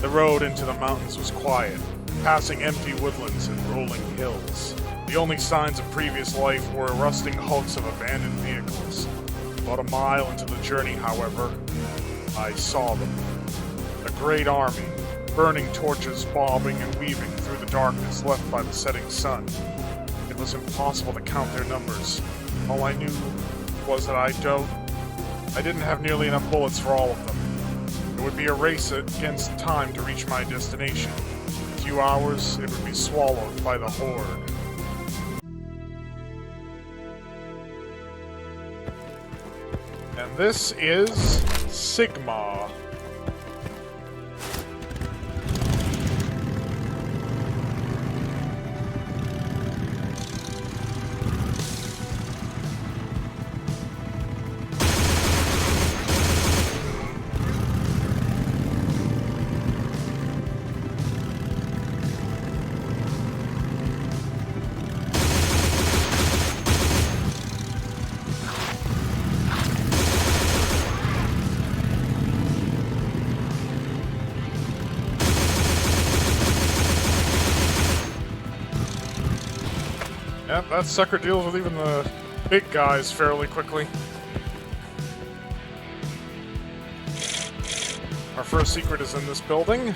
The road into the mountains was quiet, passing empty woodlands and rolling hills. The only signs of previous life were rusting hulks of abandoned vehicles. About a mile into the journey, however, I saw them. A great army, burning torches bobbing and weaving through the darkness left by the setting sun. It was impossible to count their numbers. All I knew was that I didn't have nearly enough bullets for all of them. It would be a race against time to reach my destination. In a few hours, it would be swallowed by the Horde. And this is Sigma. Yep, that sucker deals with even the big guys fairly quickly. Our first secret is in this building.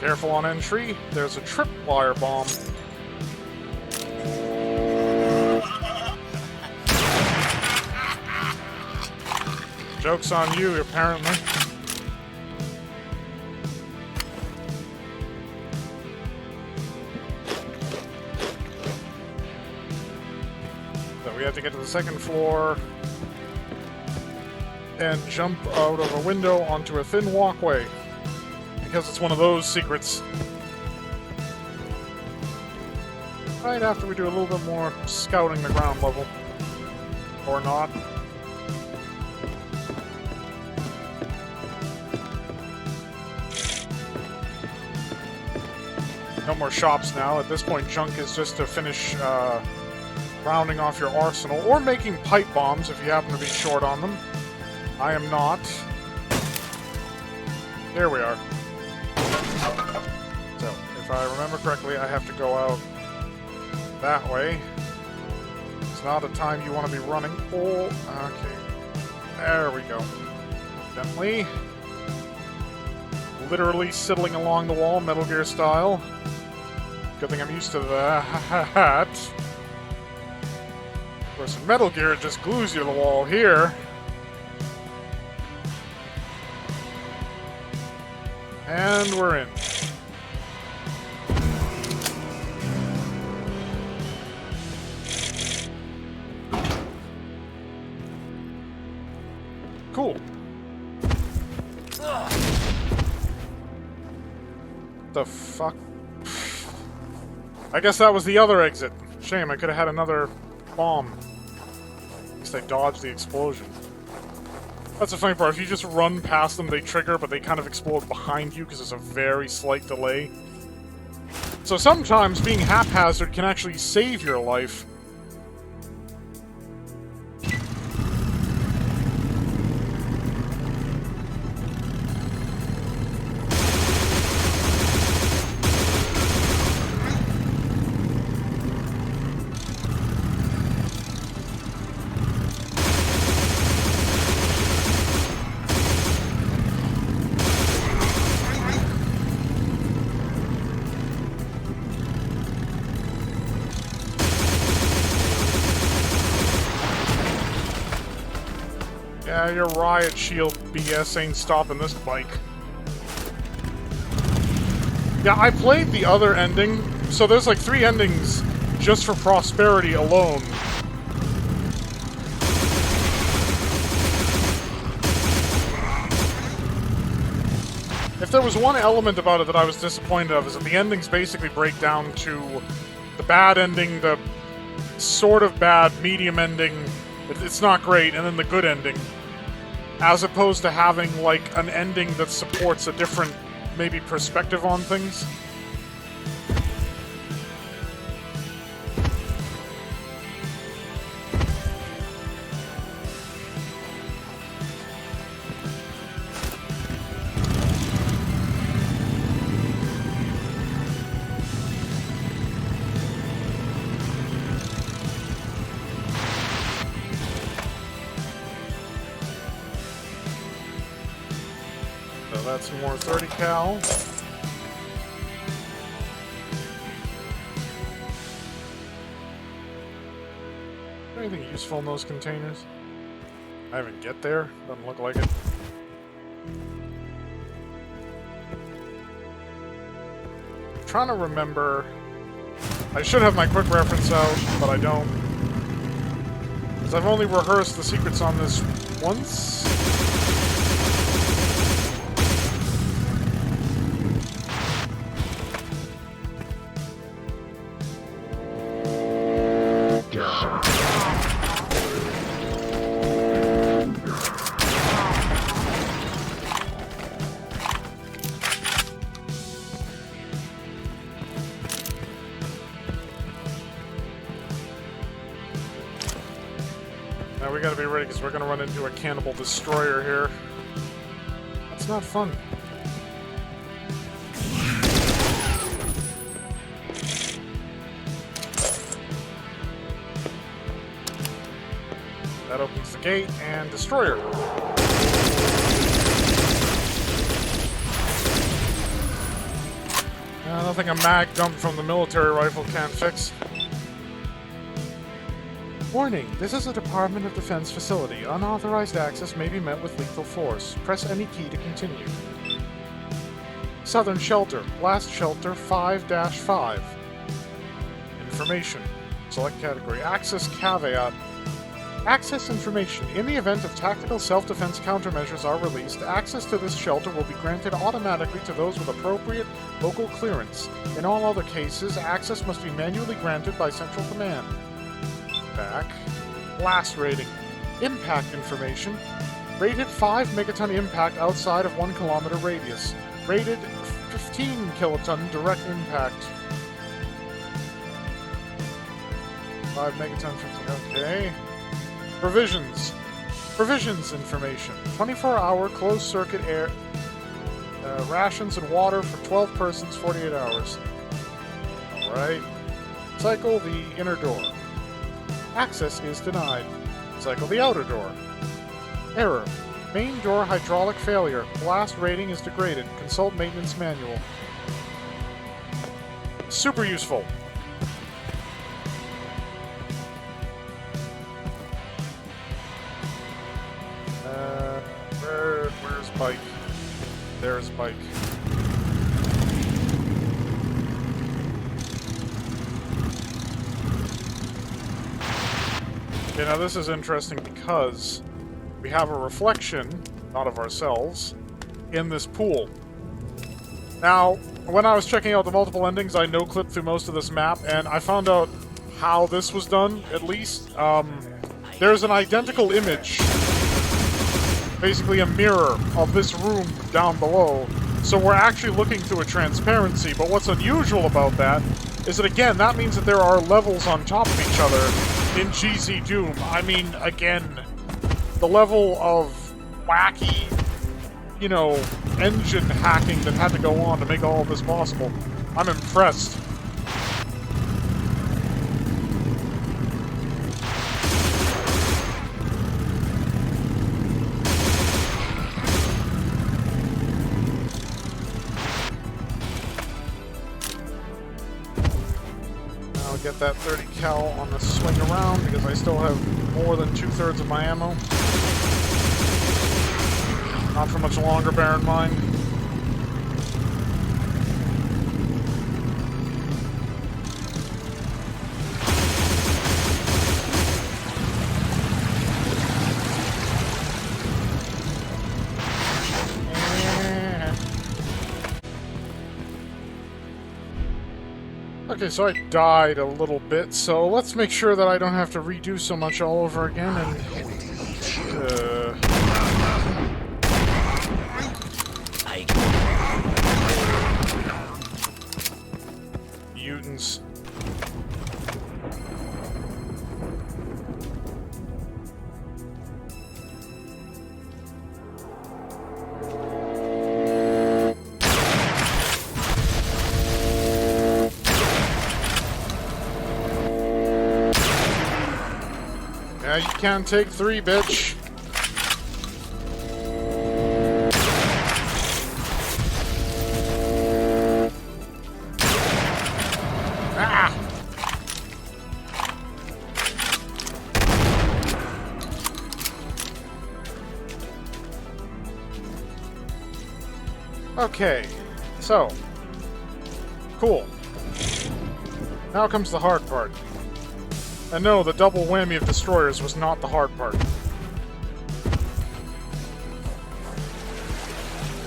Careful on entry, there's a tripwire bomb. Joke's on you, apparently. We have to get to the second floor and jump out of a window onto a thin walkway, because it's one of those secrets. Right after we do a little bit more scouting the ground level. Or not. No more shops now. At this point, junk is just to finish rounding off your arsenal, or making pipe bombs if you happen to be short on them. I am not. There we are. So, if I remember correctly, I have to go out that way. It's not a time you want to be running. Oh, okay. There we go. Gently. Literally sidling along the wall, Metal Gear style. Good thing I'm used to that. Of course, in Metal Gear, it just glues you to the wall. Here, and we're in. Cool. The fuck? I guess that was the other exit. Shame, I could have had another bomb. At least I dodged the explosion. That's the funny part. If you just run past them, they trigger, but they kind of explode behind you because there's a very slight delay. So sometimes being haphazard can actually save your life. Yeah, your riot shield BS ain't stopping this bike. Yeah, I played the other ending, so there's like 3 endings just for prosperity alone. If there was one element about it that I was disappointed of, is that the endings basically break down to the bad ending, the sort of bad medium ending, it's not great, and then the good ending. As opposed to having, like, an ending that supports a different, maybe, perspective on things. So that's more 30 cal. Anything useful in those containers? I haven't get there. Doesn't look like it. I'm trying to remember. I should have my quick reference out, but I don't. Because I've only rehearsed the secrets on this once. Now we gotta be ready because we're gonna run into a cannibal destroyer here. That's not fun. That opens the gate and destroyer. Nothing a mag dump from the military rifle can't fix. Warning, this is a Department of Defense facility. Unauthorized access may be met with lethal force. Press any key to continue. Southern Shelter. Last Shelter 5-5. Information. Select category. Access caveat. Access information. In the event of tactical self-defense countermeasures are released, access to this shelter will be granted automatically to those with appropriate local clearance. In all other cases, access must be manually granted by Central Command. Back. Blast rating. Impact information. Rated 5 megaton impact outside of 1 kilometer radius. Rated 15 kiloton direct impact. 5 megaton, 15. Okay. Provisions. Provisions information. 24-hour closed-circuit air rations and water for 12 persons, 48 hours. Alright. Cycle the inner door. Access is denied. Cycle the outer door. Error. Main door hydraulic failure. Blast rating is degraded. Consult maintenance manual. Super useful. Where's Bike? There's Bike. Okay, now this is interesting because we have a reflection, not of ourselves, in this pool. Now, when I was checking out the multiple endings, I no-clipped through most of this map, and I found out how this was done, at least. There's an identical image, basically a mirror of this room down below, so we're actually looking through a transparency, but what's unusual about that is that, again, that means that there are levels on top of each other in ZDOOM. I mean, again, the level of wacky, you know, engine hacking that had to go on to make all of this possible. I'm impressed. Get that 30 cal on the swing around because I still have more than 2/3 of my ammo. Not for much longer, bear in mind. Okay, so I died a little bit, so let's make sure that I don't have to redo so much all over again, and... mutants. You can't take 3, bitch. Okay, so. Cool. Now comes the hard part. And no, the double whammy of destroyers was not the hard part.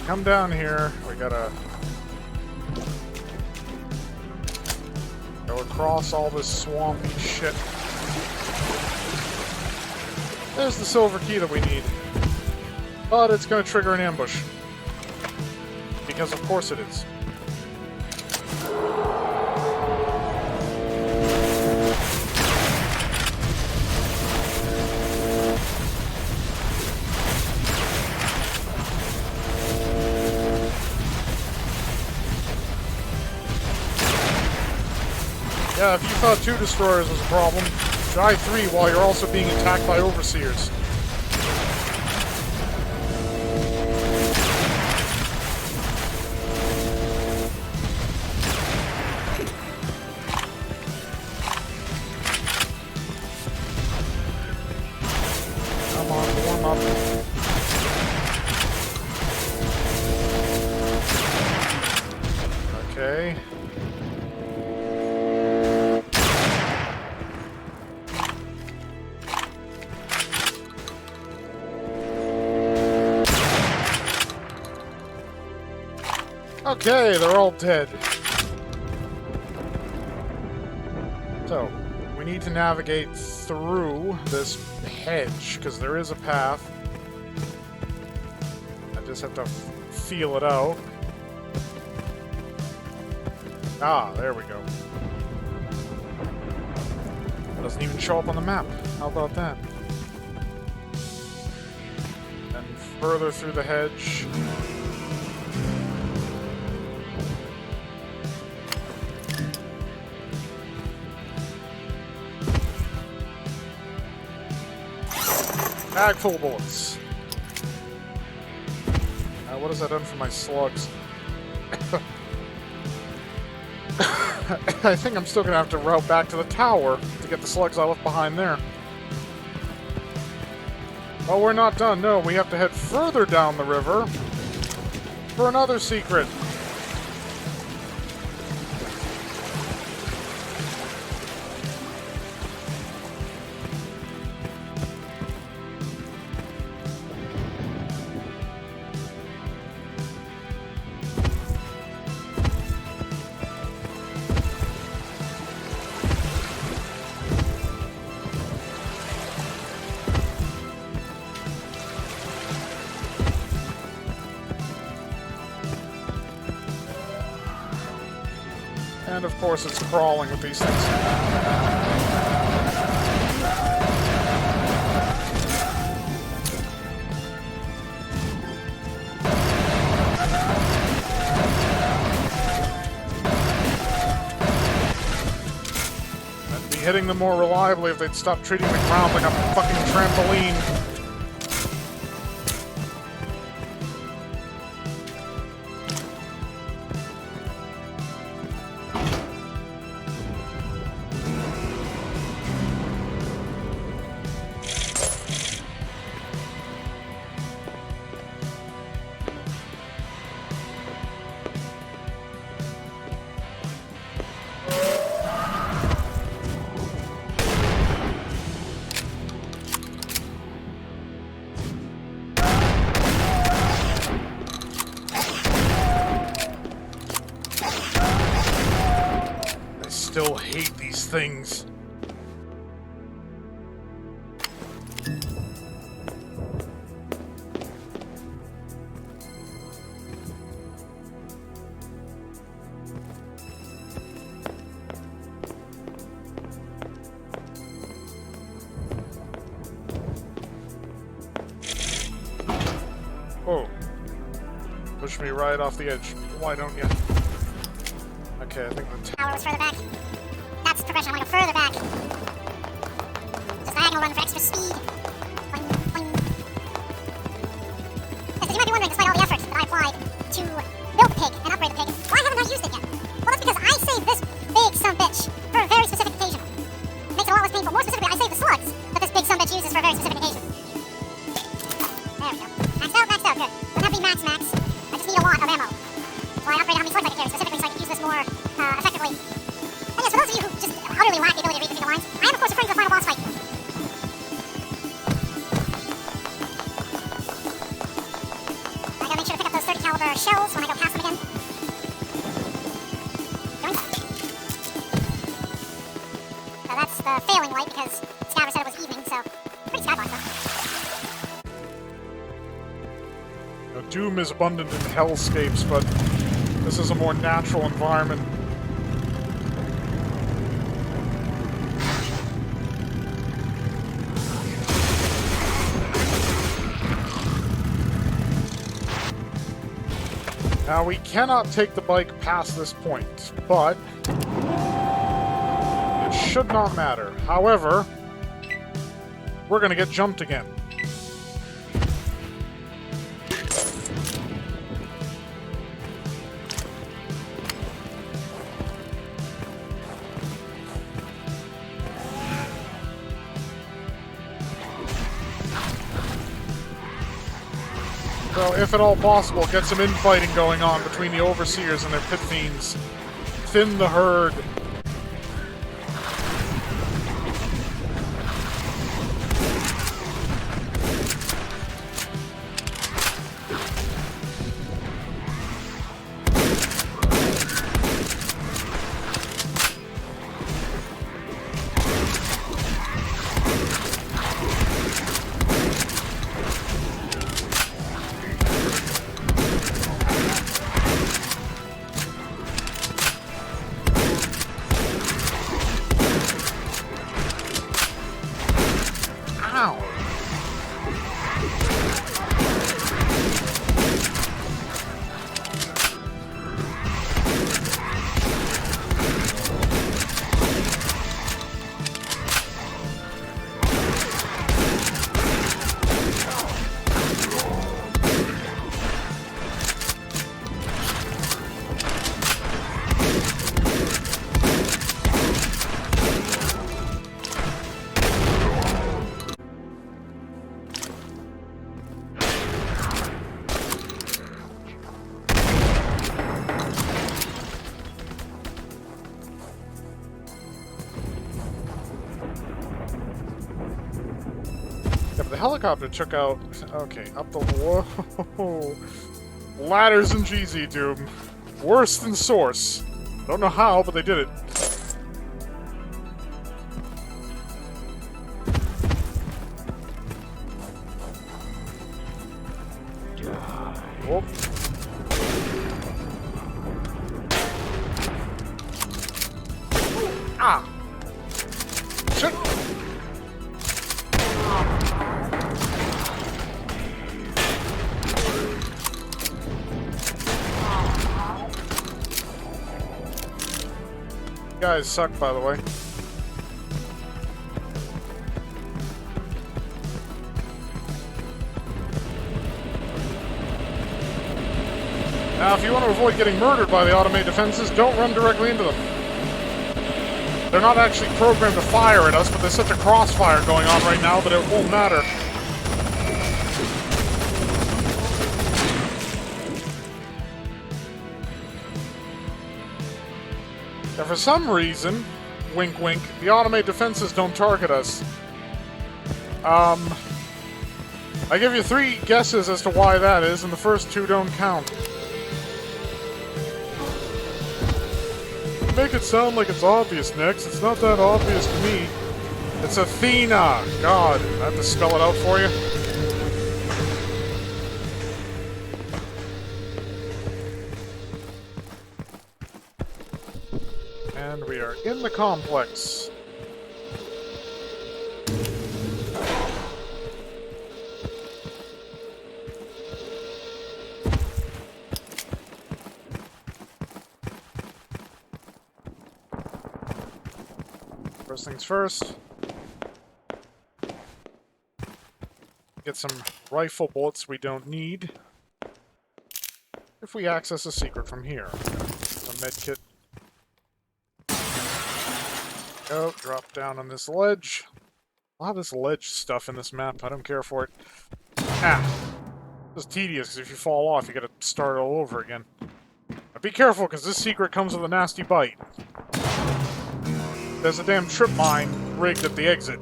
Come down here. We gotta go across all this swampy shit. There's the silver key that we need. But it's gonna trigger an ambush. Because of course it is. Yeah, if you thought 2 destroyers was a problem, try 3 while you're also being attacked by overseers. Come on, warm up. Okay. Okay, they're all dead. So, we need to navigate through this hedge, because there is a path. I just have to feel it out. Ah, there we go. It doesn't even show up on the map. How about that? And further through the hedge. Bag full of bullets. What has that done for my slugs? I think I'm still gonna have to route back to the tower to get the slugs I left behind there. Oh, we're not done. No, we have to head further down the river for another secret. And of course it's crawling with these things. I'd be hitting them more reliably if they'd stop treating the ground like a fucking trampoline. Still hate these things. Oh. Push me right off the edge. Why don't you? Okay, I think the tower was further back. That's progression. I want to go further back. Just diagonal run for extra speed. Boing, boing. Yes, 'cause you might be wondering, despite all the effort that I applied to build the pig and upgrade the pig, why haven't I used it yet? Well, that's because I saved this big sumbitch for a very specific occasion. It makes it a lot less painful. More specifically, I saved the slugs that this big sumbitch uses for a very specific occasion. There we go. Maxed out, good. Doesn't have to be max. I just need a lot of ammo. this more effectively. And yes, for those of you who just utterly lack the ability to read between the lines, I am of course referring to the final boss fight. I gotta make sure to pick up those 30 caliber shells when I go past them again. So that's the failing light because Scatter said it was evening, so pretty skybox though. Now, Doom is abundant in hellscapes, but this is a more natural environment. Now, we cannot take the bike past this point, but it should not matter. However, we're going to get jumped again. So, if at all possible, get some infighting going on between the Overseers and their pit fiends. Thin the herd. The helicopter took out... Okay, up the... Whoa! Ladders and ZDOOM. Worse than Source. Don't know how, but they did it. Oh. Ah! Shit! You guys suck, by the way. Now, if you want to avoid getting murdered by the automated defenses, don't run directly into them. They're not actually programmed to fire at us, but there's such a crossfire going on right now that it won't matter. And for some reason, wink wink, the automated defenses don't target us. I give you 3 guesses as to why that is, and the first 2 don't count. Make it sound like it's obvious, Nix. It's not that obvious to me. It's Athena! God, I have to spell it out for you. And we are in the complex. First things first. Get some rifle bullets we don't need. If we access a secret from here. A medkit. Go, drop down on this ledge. A lot of this ledge stuff in this map, I don't care for it. Ah! It's tedious, because if you fall off, you gotta start all over again. I Be careful, because this secret comes with a nasty bite. There's a damn trip mine rigged at the exit.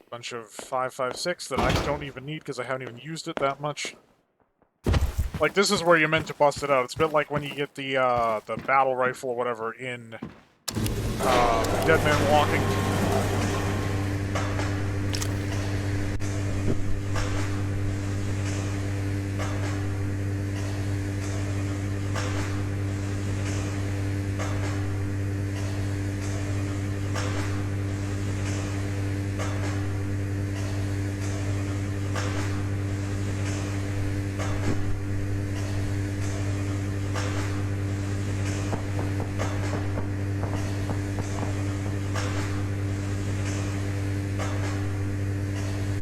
Bunch of 5.56 that I don't even need because I haven't even used it that much. Like, this is where you're meant to bust it out. It's a bit like when you get the battle rifle or whatever in Dead Man Walking.